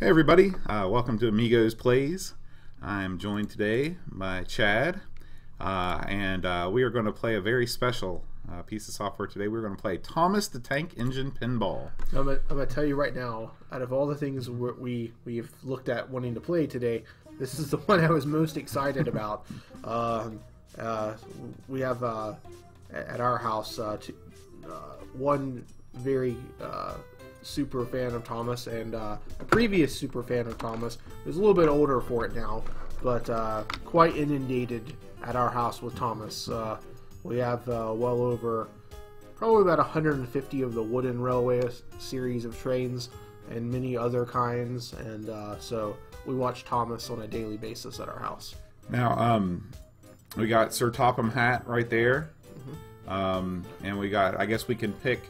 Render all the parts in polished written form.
Hey everybody, welcome to Amigos Plays. I'm joined today by Chad, and we are going to play a very special piece of software today. We're going to play Thomas the Tank Engine Pinball. I'm gonna tell you right now, out of all the things we've looked at wanting to play today, this is the one I was most excited about. We have at our house one very super fan of Thomas, and a previous super fan of Thomas who's a little bit older for it now, but quite inundated at our house with Thomas. We have well over probably about 150 of the wooden railway series of trains and many other kinds, and so we watch Thomas on a daily basis at our house. Now, we got Sir Topham Hatt right there, and we got, I guess we can pick,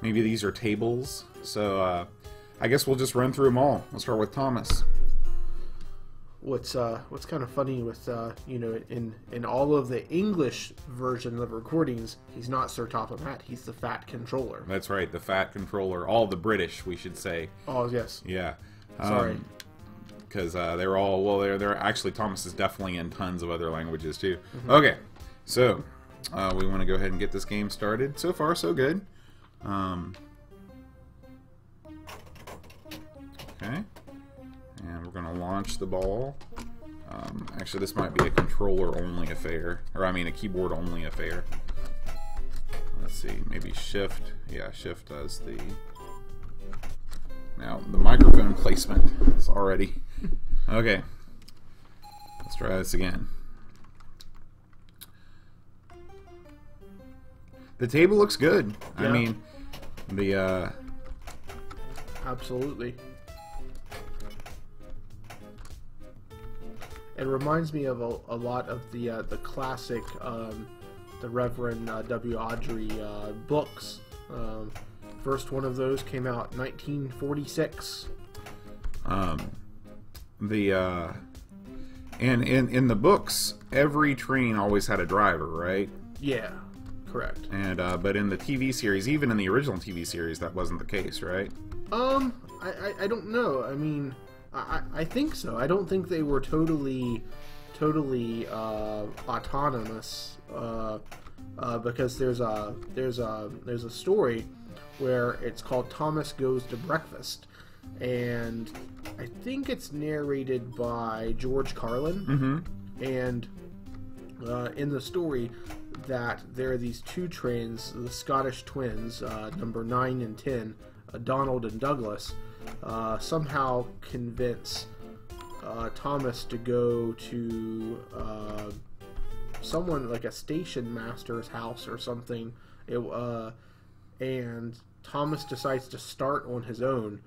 maybe these are tables, so I guess we'll just run through them all. We'll start with Thomas. What's kind of funny with in all of the English version of recordings, he's not Sir Topham Hatt. He's the Fat Controller. That's right, the Fat Controller. All the British, we should say. Oh yes. Yeah. Sorry. Because they're all, well, they're actually, Thomas is definitely in tons of other languages too. Okay, so we want to go ahead and get this game started. So far, so good. Okay, and we're going to launch the ball. Actually, this might be a controller-only affair, or I mean a keyboard-only affair. Let's see, maybe Shift. Yeah, Shift does the... Now, the microphone placement is already... Okay, let's try this again. The table looks good. Yeah. I mean, the... Absolutely. It reminds me of a lot of the classic, the Reverend W. Audrey books. First one of those came out 1946. In the books, every train always had a driver, right? Yeah, correct. And but in the TV series, even in the original TV series, that wasn't the case, right? I don't know. I mean, I think so. I don't think they were totally autonomous, because there's a story where it's called Thomas Goes to Breakfast, and I think it's narrated by George Carlin. And in the story, that there are these two trains, the Scottish twins, number 9 and 10, Donald and Douglas, somehow convince Thomas to go to someone like a station master's house or something, and Thomas decides to start on his own,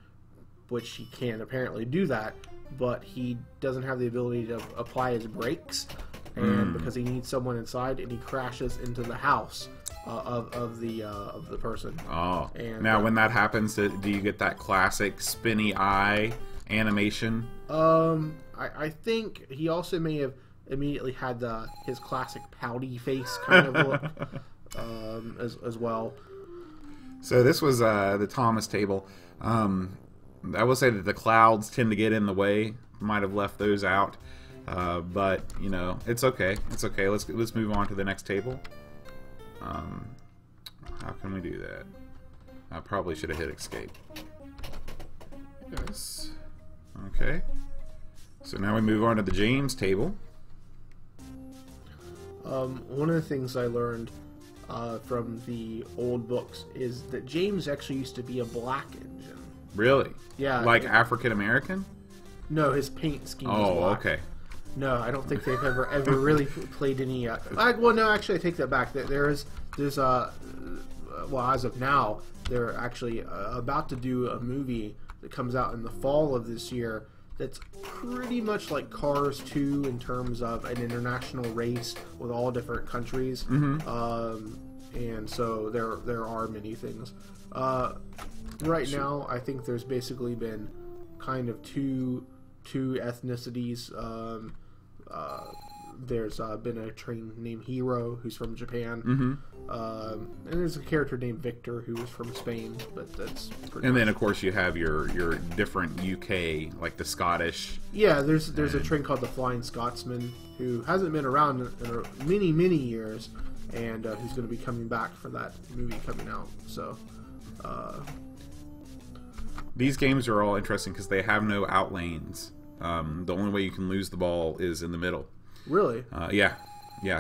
which he can apparently do that, but he doesn't have the ability to apply his brakes, and because he needs someone inside, and he crashes into the house of the person. Oh, and now when that happens, do you get that classic spinny eye animation? I think he also may have immediately had his classic pouty face kind of look, as well. So this was the Thomas table. I will say that the clouds tend to get in the way. Might have left those out, but you know, it's okay. It's okay. Let's move on to the next table. How can we do that? I probably should have hit escape. Yes. Okay. So now we move on to the James table. One of the things I learned from the old books is that James actually used to be a black engine. Really? Yeah. Like African American? No, his paint scheme is Oh, black. okay. No, I don't think they've ever really played any. Well, no, actually, I take that back. There's well, as of now, they're actually about to do a movie that comes out in the fall of this year. That's pretty much like Cars 2 in terms of an international race with all different countries. And so there are many things. Right now, I think there's basically been kind of two ethnicities There's been a train named Hero who's from Japan. Mm-hmm. And there's a character named Victor who is from Spain, but that's pretty And much. then, of course, you have your different UK, like the Scottish. Yeah, there's a train called the Flying Scotsman who hasn't been around in many years, and who's going to be coming back for that movie coming out. So, These games are all interesting because they have no out lanes. The only way you can lose the ball is in the middle. really, Yeah.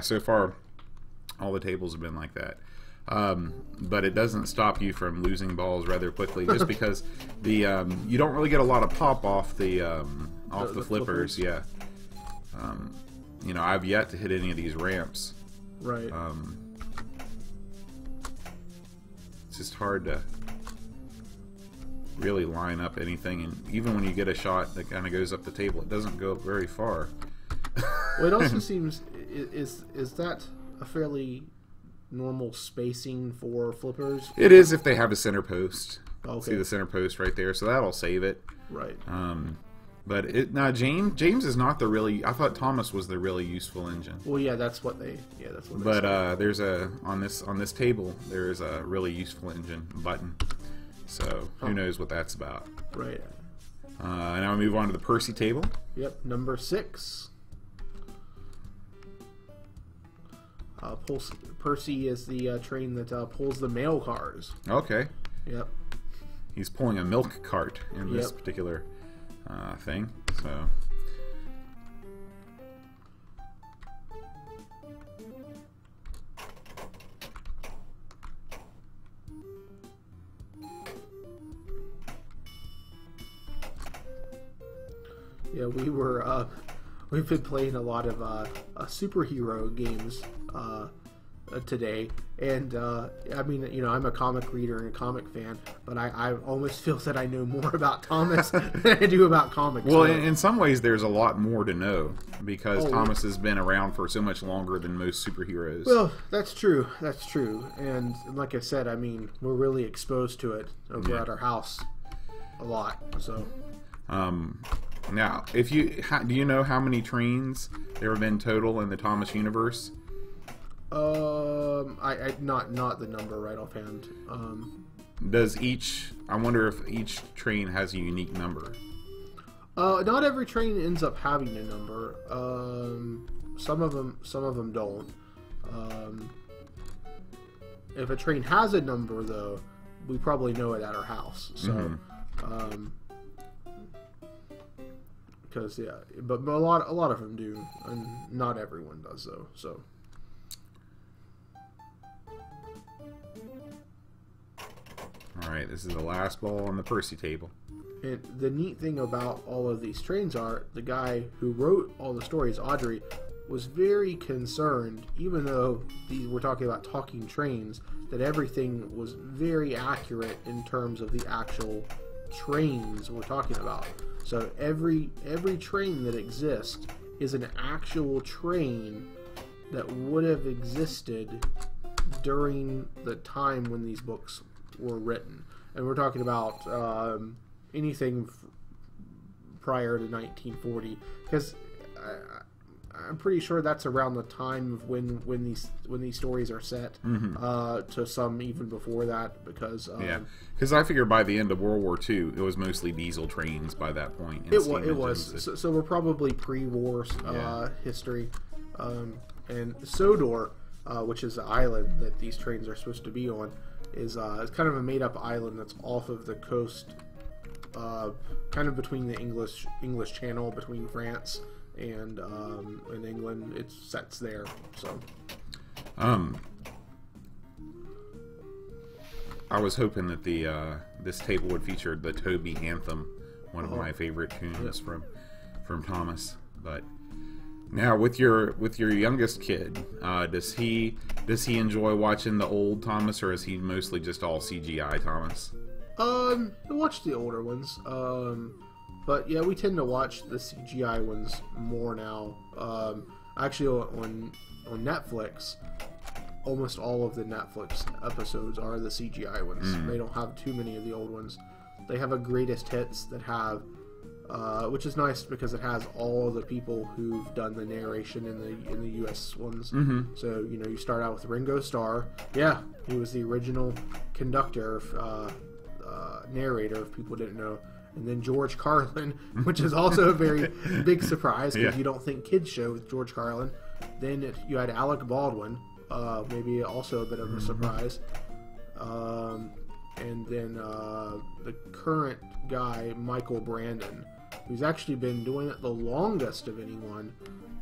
So far, all the tables have been like that. But it doesn't stop you from losing balls rather quickly, just because the you don't really get a lot of pop off the flippers. Yeah. You know, I've yet to hit any of these ramps. right? It's just hard to really line up anything, and even when you get a shot that kind of goes up the table, it doesn't go up very far. Well, it also seems is that a fairly normal spacing for flippers? It is if they have a center post. Okay. See the center post right there, so that'll save it. Right. But James is not the really. I thought Thomas was the really useful engine. Well, yeah, that's what they. Yeah, that's what. But said. there's on this table there is a really useful engine button. So who knows what that's about? Right. Now we move on to the Percy table. Yep, number 6. Percy is the train that pulls the mail cars. Okay. Yep. He's pulling a milk cart in this Yep. particular thing. So. Yeah, we've been playing a lot of superhero games today, and I mean, you know, I'm a comic reader and a comic fan, but I almost feel that I know more about Thomas than I do about comics. Well, so. in some ways, there's a lot more to know because Thomas has been around for so much longer than most superheroes. Well, that's true. That's true. And like I said, I mean, we're really exposed to it over at our house a lot. So. Now, do you know how many trains there have been total in the Thomas universe? I not the number right offhand. I wonder if each train has a unique number. Not every train ends up having a number. Some of them don't. If a train has a number, though, we probably know it at our house. So, because but a lot of them do, and not everyone does, though. So. All right, this is the last ball on the Percy table. And the neat thing about all of these trains are the guy who wrote all the stories, Audrey, was very concerned, even though we're talking about talking trains, that everything was very accurate in terms of the actual trains we're talking about. So every train that exists is an actual train that would have existed during the time when these books were written. And we're talking about anything prior to 1940, because I'm pretty sure that's around the time of when these stories are set. To some even before that, because because I figure by the end of World War II, it was mostly diesel trains by that point. It was. So we're probably pre-war history. And Sodor, which is the island that these trains are supposed to be on, is it's kind of a made-up island that's off of the coast, kind of between the English Channel, between France and England. It sets there. So I was hoping that this table would feature the Toby anthem, one of my favorite tunes from Thomas. But now with your youngest kid, does he enjoy watching the old Thomas, or is he mostly just all CGI Thomas? I watch the older ones. But yeah, we tend to watch the CGI ones more now. Actually, on Netflix, almost all of the Netflix episodes are the CGI ones. They don't have too many of the old ones. They have a greatest hits that have which is nice because it has all the people who've done the narration in the U.S. ones. So you start out with Ringo Starr. Yeah, he was the original conductor, narrator, if people didn't know. And then George Carlin, which is also a very big surprise because you don't think kids show with George Carlin. Then you had Alec Baldwin, maybe also a bit of a surprise. And then the current guy, Michael Brandon, who's actually been doing it the longest of anyone,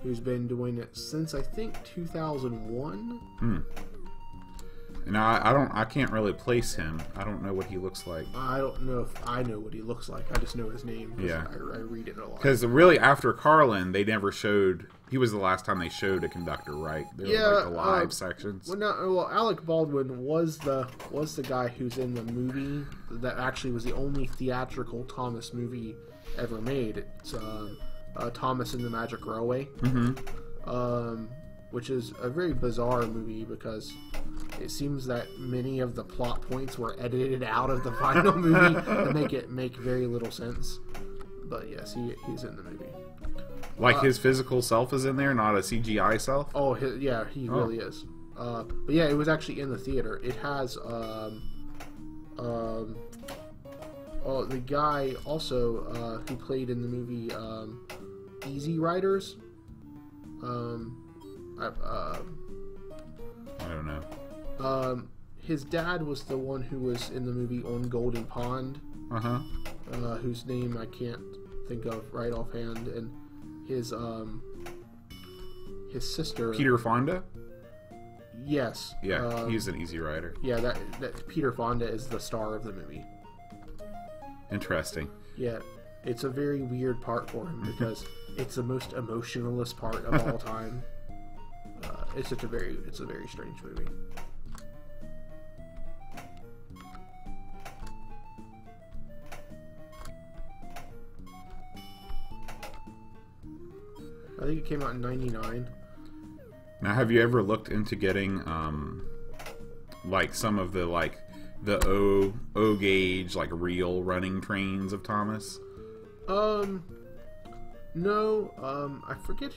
who's been doing it since I think 2001. And I can't really place him. I don't know what he looks like. I don't know if I know what he looks like. I just know his name. Yeah, I read it a lot. Because really, after Carlin, they never showed. He was the last time they showed a conductor, right? They were like the live sections. Well, Alec Baldwin was the guy who's in the movie that actually was the only theatrical Thomas movie ever made. It's Thomas and the Magic Railway. Which is a very bizarre movie because it seems that many of the plot points were edited out of the final movie to make very little sense. But yes, he's in the movie. Like his physical self is in there, not a CGI self? Oh, he really is. But yeah, it was actually in the theater. It has the guy also who played in the movie Easy Riders. I don't know. His dad was the one who was in the movie On Golden Pond. Whose name I can't think of right offhand, and his sister. Peter Fonda. Yes. Yeah, he's an Easy Rider. Yeah, that Peter Fonda is the star of the movie. Interesting. Yeah, it's a very weird part for him because it's the most emotionless part of all time. It's a very strange movie. I think it came out in '99. Now, have you ever looked into getting like some of the O gauge reel running trains of Thomas? No, I forget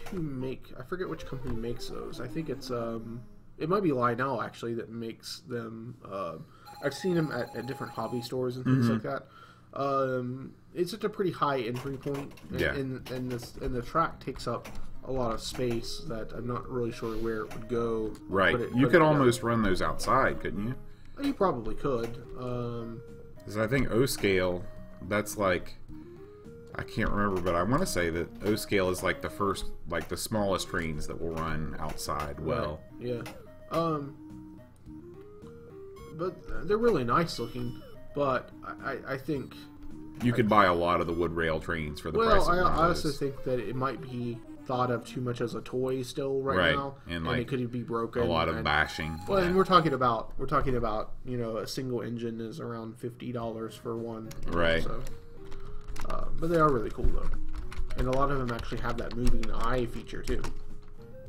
which company makes those. I think it's it might be Lionel actually that makes them. I've seen them at different hobby stores and things like that. It's just a pretty high entry point, and the track takes up a lot of space that I'm not really sure where it would go. Right, you could almost run those outside, couldn't you? You probably could. Because I think O scale, that's like. I can't remember, but I want to say that O scale is like the first, like the smallest trains that will run outside well. Right. Yeah. But they're really nice looking. But I think you could buy a lot of the wood rail trains for the price of one of I those. also think that it might be thought of too much as a toy still right now, and it could be broken. A lot of bashing. Well, and we're talking about a single engine is around $50 for one. Right. So. But they are really cool though, and a lot of them actually have that moving eye feature too.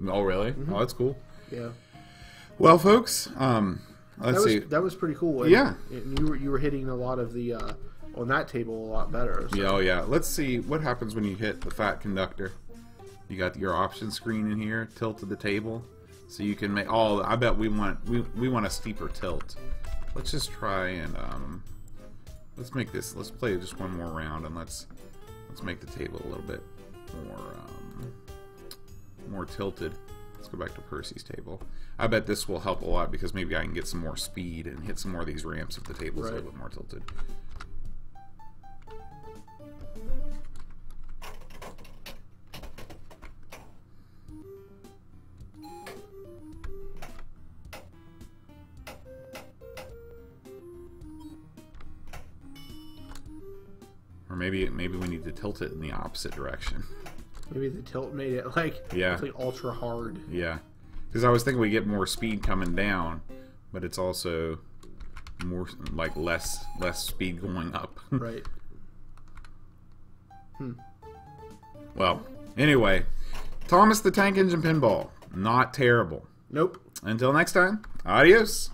Oh really? Oh, that's cool. Yeah. Well, folks, let's see. That was pretty cool. And, yeah. And you were hitting a lot of the on that table a lot better. So. Yeah. Oh yeah. Let's see what happens when you hit the fat conductor. You got your option screen in here. Tilted the table, so you can make. Oh, I bet we want a steeper tilt. Let's just try and let's make this. Let's play just one more round, and let's make the table a little bit more tilted. Let's go back to Percy's table. I bet this will help a lot because maybe I can get some more speed and hit some more of these ramps if the table's a little bit more tilted. Or maybe we need to tilt it in the opposite direction. Maybe the tilt made it like ultra hard. Yeah, because I was thinking we get more speed coming down, but it's also more like less speed going up. Right. Well, anyway, Thomas the Tank Engine Pinball, not terrible. Nope. Until next time, adios.